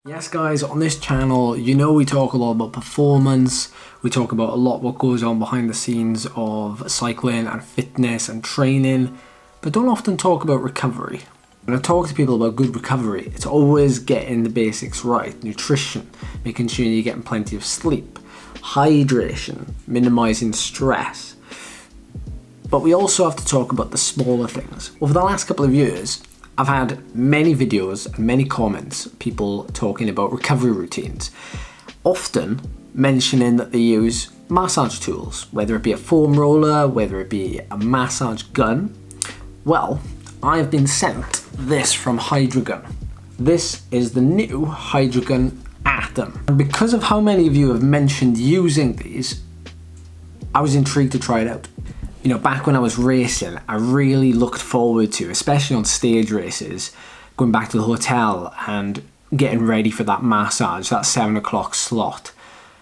Yes guys, on this channel, you know we talk a lot about performance, we talk about a lot what goes on behind the scenes of cycling and fitness and training, but don't often talk about recovery. When I talk to people about good recovery, it's always getting the basics right. Nutrition, making sure you're getting plenty of sleep, hydration, minimizing stress. But we also have to talk about the smaller things. Over the last couple of years, I've had many videos and many comments, people talking about recovery routines, often mentioning that they use massage tools, whether it be a foam roller, whether it be a massage gun. Well, I've been sent this from Hydragun. This is the new Hydragun Atom. And because of how many of you have mentioned using these, I was intrigued to try it out. You know, back when I was racing, I really looked forward to, especially on stage races, going back to the hotel and getting ready for that massage, that 7 o'clock slot.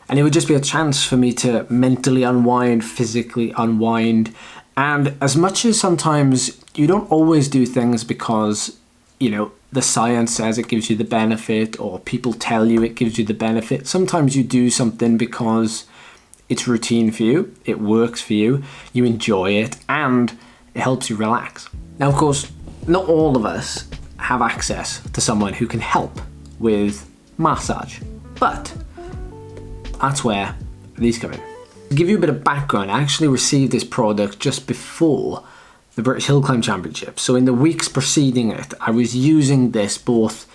And it would just be a chance for me to mentally unwind, physically unwind. And as much as sometimes you don't always do things because, you know, the science says it gives you the benefit or people tell you it gives you the benefit, sometimes you do something because it's routine for you, it works for you, you enjoy it, and it helps you relax. Now, of course, not all of us have access to someone who can help with massage, but that's where these come in. To give you a bit of background, I actually received this product just before the British Hill Climb Championship. So in the weeks preceding it, I was using this both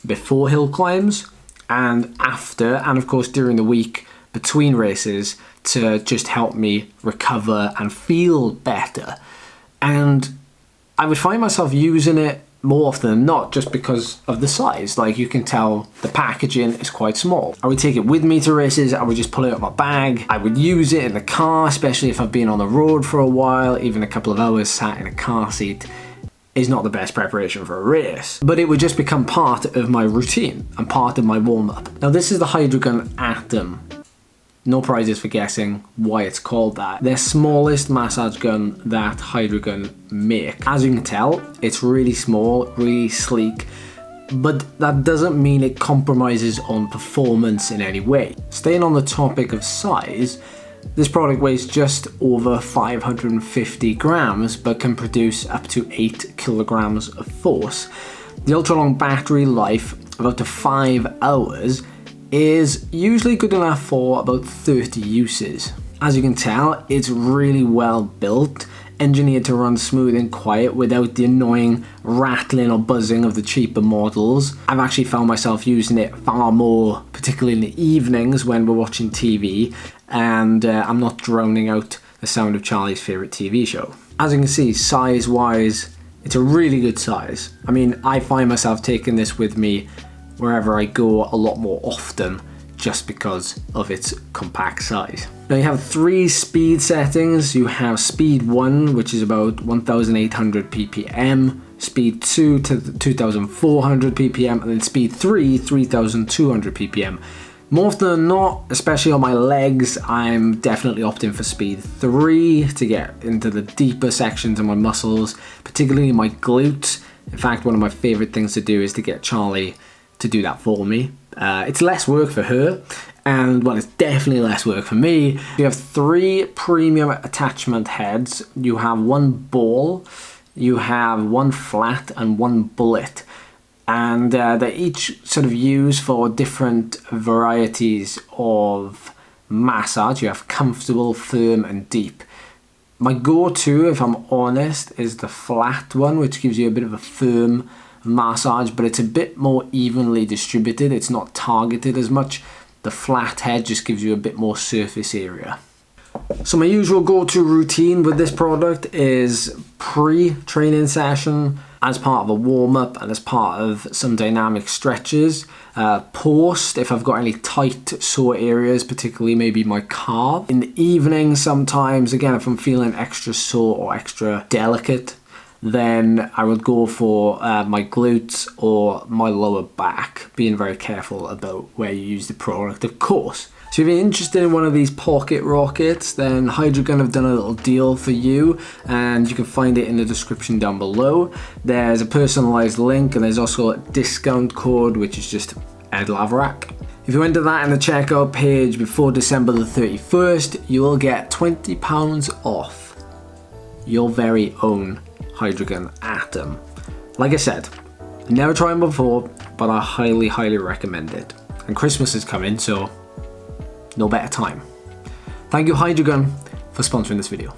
before hill climbs and after, and of course during the week between races to just help me recover and feel better. And I would find myself using it more often than not just because of the size. Like, you can tell the packaging is quite small. I would take it with me to races, I would just pull it out of my bag. I would use it in the car, especially if I've been on the road for a while. Even a couple of hours sat in a car seat is not the best preparation for a race, but it would just become part of my routine and part of my warm-up. Now, this is the Hydragun Atom. No prizes for guessing why it's called that. Their smallest massage gun that Hydragun make. As you can tell, it's really small, really sleek, but that doesn't mean it compromises on performance in any way. Staying on the topic of size, this product weighs just over 550 grams, but can produce up to 8 kilograms of force. The ultra long battery life of up to 5 hours is usually good enough for about 30 uses. As you can tell, it's really well built, engineered to run smooth and quiet without the annoying rattling or buzzing of the cheaper models. I've actually found myself using it far more, particularly in the evenings when we're watching TV and I'm not drowning out the sound of Charlie's favourite TV show. As you can see, size-wise, it's a really good size. I mean, I find myself taking this with me wherever I go a lot more often just because of its compact size. Now, you have 3 speed settings. You have speed 1, which is about 1800 ppm, speed 2 to 2400 ppm, and then speed 3, 3200 ppm. More often than not, especially on my legs, I'm definitely opting for speed 3 to get into the deeper sections of my muscles, particularly my glutes. In fact, one of my favorite things to do is to get Charlie to do that for me. It's less work for her, and well, it's definitely less work for me. You have 3 premium attachment heads. You have 1 ball, you have 1 flat, and 1 bullet. And they're each sort of used for different varieties of massage. You have comfortable, firm, and deep. My go-to, if I'm honest, is the flat one, which gives you a bit of a firm massage, but it's a bit more evenly distributed. It's not targeted as much. The flat head just gives you a bit more surface area. So my usual go-to routine with this product is pre-training session, as part of a warm-up and as part of some dynamic stretches. Post, if I've got any tight sore areas, particularly maybe my calf. In the evening sometimes, again, if I'm feeling extra sore or extra delicate, then I would go for my glutes or my lower back, being very careful about where you use the product, of course. So if you're interested in one of these pocket rockets, then Hydragun have done a little deal for you, and you can find it in the description down below. There's a personalized link, and there's also a discount code, which is just EDLAVERACK. If you enter that in the checkout page before December the 31st, you will get £20 off your very own Hydragun Atom. Like I said, never tried them before, but I highly, highly recommend it. And Christmas is coming, so no better time. Thank you, Hydragun, for sponsoring this video.